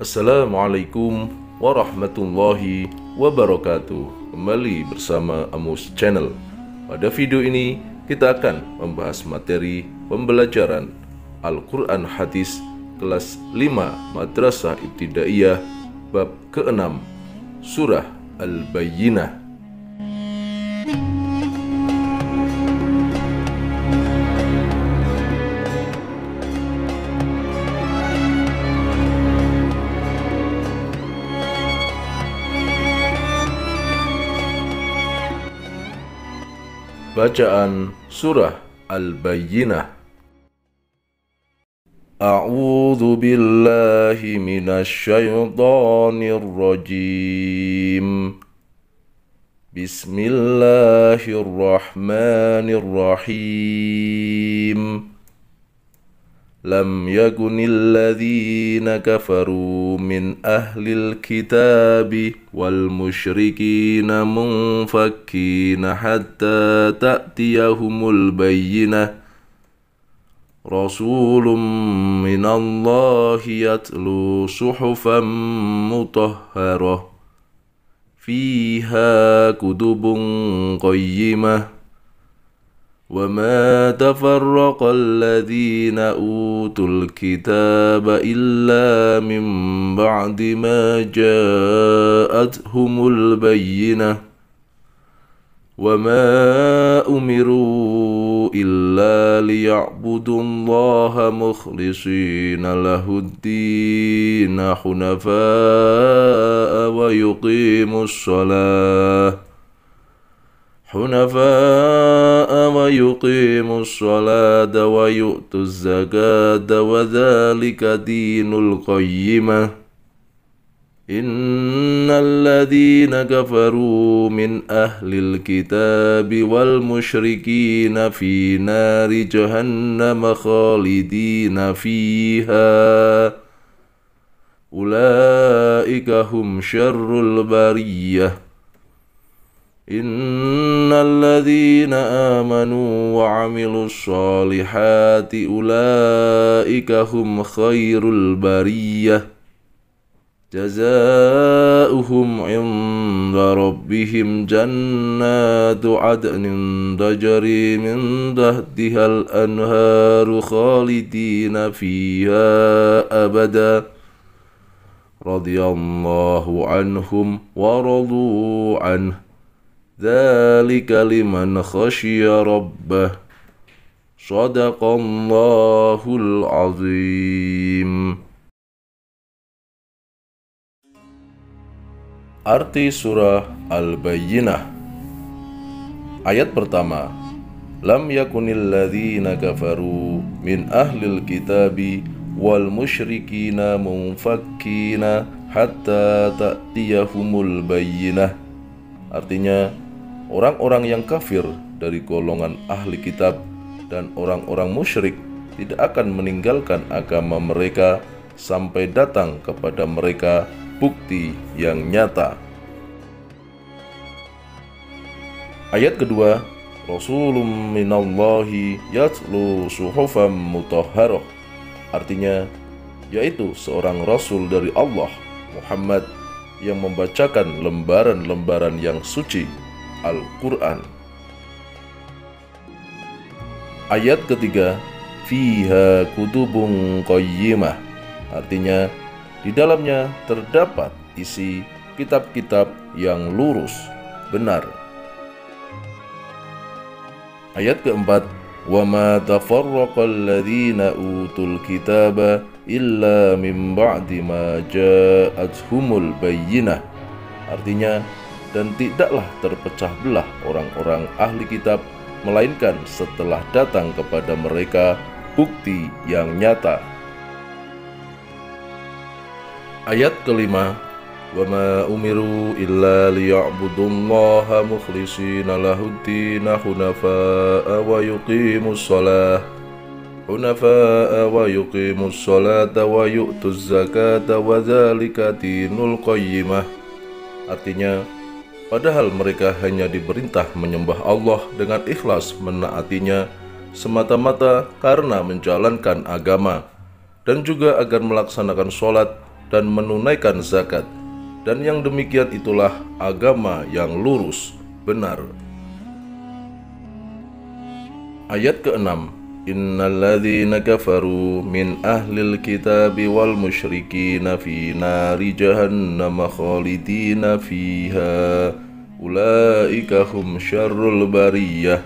Assalamualaikum warahmatullahi wabarakatuh. Kembali bersama Amus Channel. Pada video ini kita akan membahas materi pembelajaran Al-Quran Hadis kelas 5 Madrasah Ibtidaiyah bab ke-6 Surah Al-Bayyinah. Bacaan Surah Al-Bayyinah. A'udzu billahi minasy syaithanir rajim. Bismillahirrahmanirrahim. Lam yakunil ladzina kafaru min ahlil kitabi wal musyrikina munfakkina hatta ta'tiyahumul bayyinah. Rasulun minallahi yatlu suhufan mutahharah fiha kutubun qayyimah. وَمَا تَفَرَّقَ الَّذِينَ أُوتُوا الْكِتَابَ إِلَّا مِنْ بَعْدِ مَا جَاءَتْهُمُ الْبَيِّنَةُ وَمَا أُمِرُوا إِلَّا لِيَعْبُدُوا اللَّهَ مُخْلِصِينَ لَهُ الدِّينَ حُنَفَاءَ وَيُقِيمُوا الصَّلَاةَ وَيُؤْتُوا الزَّكَاةَ وَذَلِكَ دِينُ الْقَيِّمَةِ. إِنَّ الَّذِينَ كَفَرُوا مِنْ أَهْلِ الْكِتَابِ وَالْمُشْرِكِينَ فِي نَارِ جَهَنَّمَ خَالِدِينَ فِيهَا أُولَئِكَ هُمْ شَرُّ الْبَرِيَّةِ. إِنَّ الَّذِينَ آمَنُوا وَعَمِلُوا الصَّالِحَاتِ أُولَئِكَ هُمْ خَيْرُ الْبَرِيَّةِ. جَزَاؤُهُمْ عِندَ رَبِّهِمْ جَنَّاتُ عَدْنٍ تَجْرِي مِنْ تَحْتِهَا الْأَنْهَارُ خَالِدِينَ فِيهَا أَبَدًا. رَضِيَ اللَّهُ عَنْهُمْ وَرَضُوا عَنْهُ. Dzalika liman khasyiya rabbah. Shadaqallahul azim. Arti surah Al-Bayyinah. Ayat pertama. Lam yakunil ladzina kafaru min ahlil kitabi wal musyrikina munfakkina hatta ta'tiyahumul bayyinah. Artinya, orang-orang yang kafir dari golongan ahli kitab dan orang-orang musyrik tidak akan meninggalkan agama mereka sampai datang kepada mereka bukti yang nyata. Ayat kedua, Rasulun minallahi yatlu suhufan mutahharah. Artinya, yaitu seorang rasul dari Allah, Muhammad, yang membacakan lembaran-lembaran yang suci, Al-Quran. Ayat ketiga, fiha kutubun qayyimah. Artinya, di dalamnya terdapat isi kitab-kitab yang lurus, benar. Ayat keempat, وَمَا تَفَرَّقَ الَّذِينَ أُوتُوا الْكِتَابَ إِلَّا مِنْ بَعْدِ مَا جَاءَتْهُمُ الْبَيِّنَةُ. Artinya, dan tidaklah terpecah belah orang-orang ahli kitab melainkan setelah datang kepada mereka bukti yang nyata. Ayat kelima, وَمَا أُمِرُوا إِلَّا لِيَعْبُدُوا اللَّهَ مُخْلِصِينَ لَهُ الدِّينَ حُنَفَاءَ وَيُقِيمُوا الصَّلَاةَ وَيُؤْتُوا الزَّكَاةَ وَذَلِكَ دِينُ الْقَيِّمَةِ. Artinya, padahal mereka hanya diperintah menyembah Allah dengan ikhlas menaatinya semata-mata karena menjalankan agama, dan juga agar melaksanakan sholat dan menunaikan zakat, dan yang demikian itulah agama yang lurus, benar. Ayat ke-6, Innalladzina kafaru min ahlil kitabi wal musyrikina fi nari jahannam khalidina fiha ulaika hum syarrul bariyah.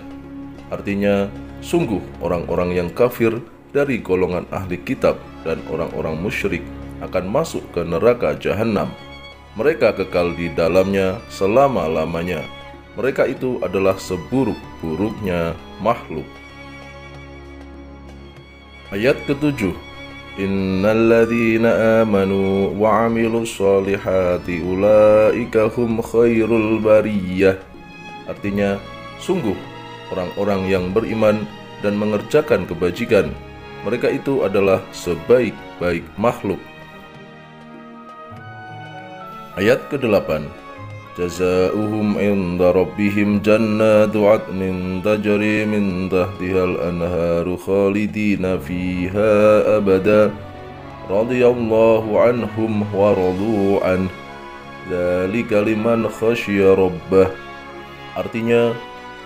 Artinya, sungguh orang-orang yang kafir dari golongan ahli kitab dan orang-orang musyrik akan masuk ke neraka jahanam. Mereka kekal di dalamnya selama-lamanya. Mereka itu adalah seburuk-buruknya makhluk. Ayat ke-7, Innalladzina amanu wa amilus solihati ulaika hum khairul bariyah. Artinya, sungguh orang-orang yang beriman dan mengerjakan kebajikan, mereka itu adalah sebaik-baik makhluk. Ayat ke-8, Jazaohum inda rabbihim jannatu adnin tajri min tahtihal anharu khalidina fiha abada radiyallahu anhum wa radu an dzalika liman khasyiya rabbah. Artinya,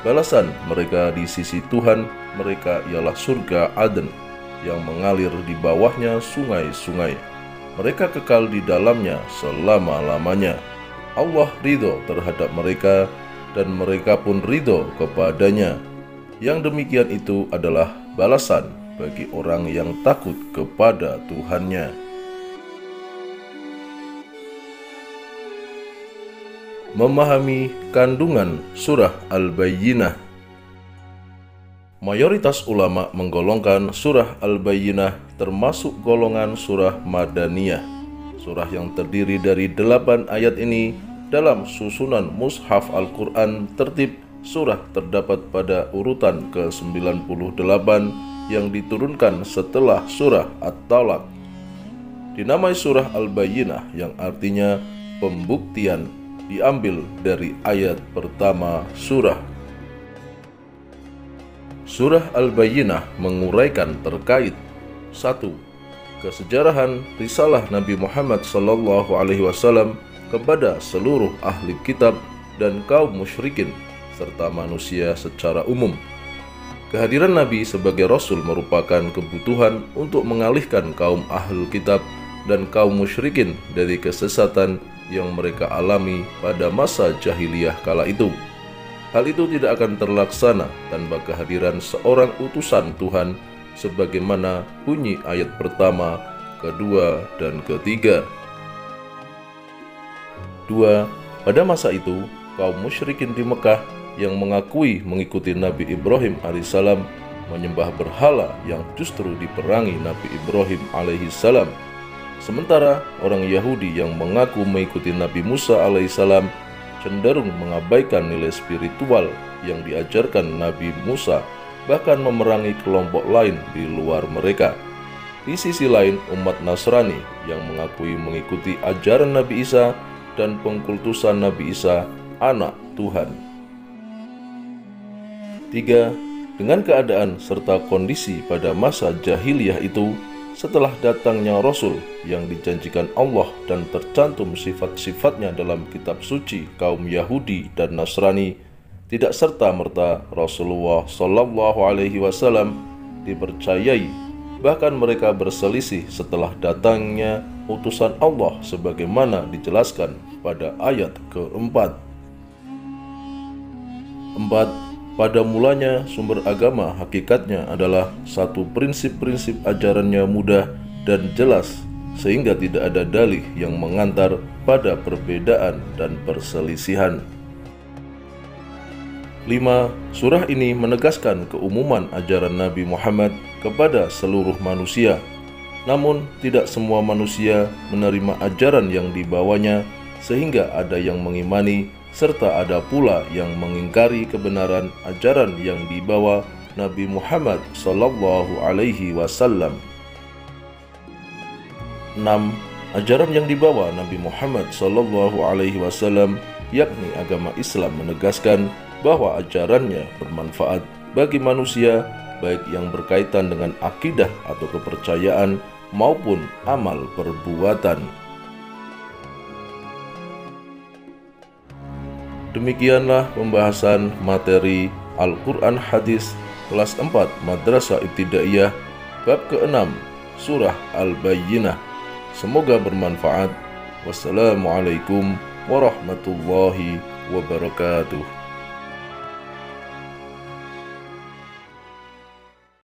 balasan mereka di sisi Tuhan mereka ialah surga Aden yang mengalir di bawahnya sungai-sungai. Mereka kekal di dalamnya selama-lamanya. Allah ridho terhadap mereka dan mereka pun ridho kepadanya. Yang demikian itu adalah balasan bagi orang yang takut kepada Tuhannya. Memahami kandungan surah Al-Bayyinah. Mayoritas ulama menggolongkan surah Al-Bayyinah termasuk golongan surah Madaniyah. Surah yang terdiri dari 8 ayat ini dalam susunan Mushaf Al-Quran tertib surah terdapat pada urutan ke-98 yang diturunkan setelah surah At-Talaq. Dinamai surah Al-Bayyinah yang artinya pembuktian diambil dari ayat pertama surah. Surah Al-Bayyinah menguraikan terkait 1. Kesejarahan risalah Nabi Muhammad SAW kepada seluruh ahli kitab dan kaum musyrikin serta manusia secara umum. Kehadiran Nabi sebagai Rasul merupakan kebutuhan untuk mengalihkan kaum ahli kitab dan kaum musyrikin dari kesesatan yang mereka alami pada masa jahiliyah kala itu. Hal itu tidak akan terlaksana tanpa kehadiran seorang utusan Tuhan sebagaimana bunyi ayat pertama, kedua, dan ketiga. 2. Pada masa itu, kaum musyrikin di Mekah yang mengakui mengikuti Nabi Ibrahim alaihissalam menyembah berhala yang justru diperangi Nabi Ibrahim alaihissalam. Sementara orang Yahudi yang mengaku mengikuti Nabi Musa alaihissalam cenderung mengabaikan nilai spiritual yang diajarkan Nabi Musa, bahkan memerangi kelompok lain di luar mereka. Di sisi lain, umat Nasrani yang mengakui mengikuti ajaran Nabi Isa dan pengkultusan Nabi Isa, anak Tuhan. 3. Dengan keadaan serta kondisi pada masa jahiliyah itu, setelah datangnya Rasul yang dijanjikan Allah dan tercantum sifat-sifatnya dalam kitab suci kaum Yahudi dan Nasrani, tidak serta-merta Rasulullah SAW dipercayai. Bahkan mereka berselisih setelah datangnya utusan Allah sebagaimana dijelaskan pada ayat ke-4. 4. Pada mulanya sumber agama hakikatnya adalah satu prinsip-prinsip ajarannya mudah dan jelas sehingga tidak ada dalih yang mengantar pada perbedaan dan perselisihan. 5. Surah ini menegaskan keumuman ajaran Nabi Muhammad kepada seluruh manusia. Namun, tidak semua manusia menerima ajaran yang dibawanya, sehingga ada yang mengimani, serta ada pula yang mengingkari kebenaran ajaran yang dibawa Nabi Muhammad SAW. 6. Ajaran yang dibawa Nabi Muhammad SAW, yakni agama Islam, menegaskan bahwa ajarannya bermanfaat bagi manusia, baik yang berkaitan dengan akidah atau kepercayaan maupun amal perbuatan. Demikianlah pembahasan materi Al-Quran Hadis kelas 4 Madrasah Ibtidaiyah bab ke-6 Surah Al-Bayyinah. Semoga bermanfaat. Wassalamualaikum warahmatullahi wabarakatuh.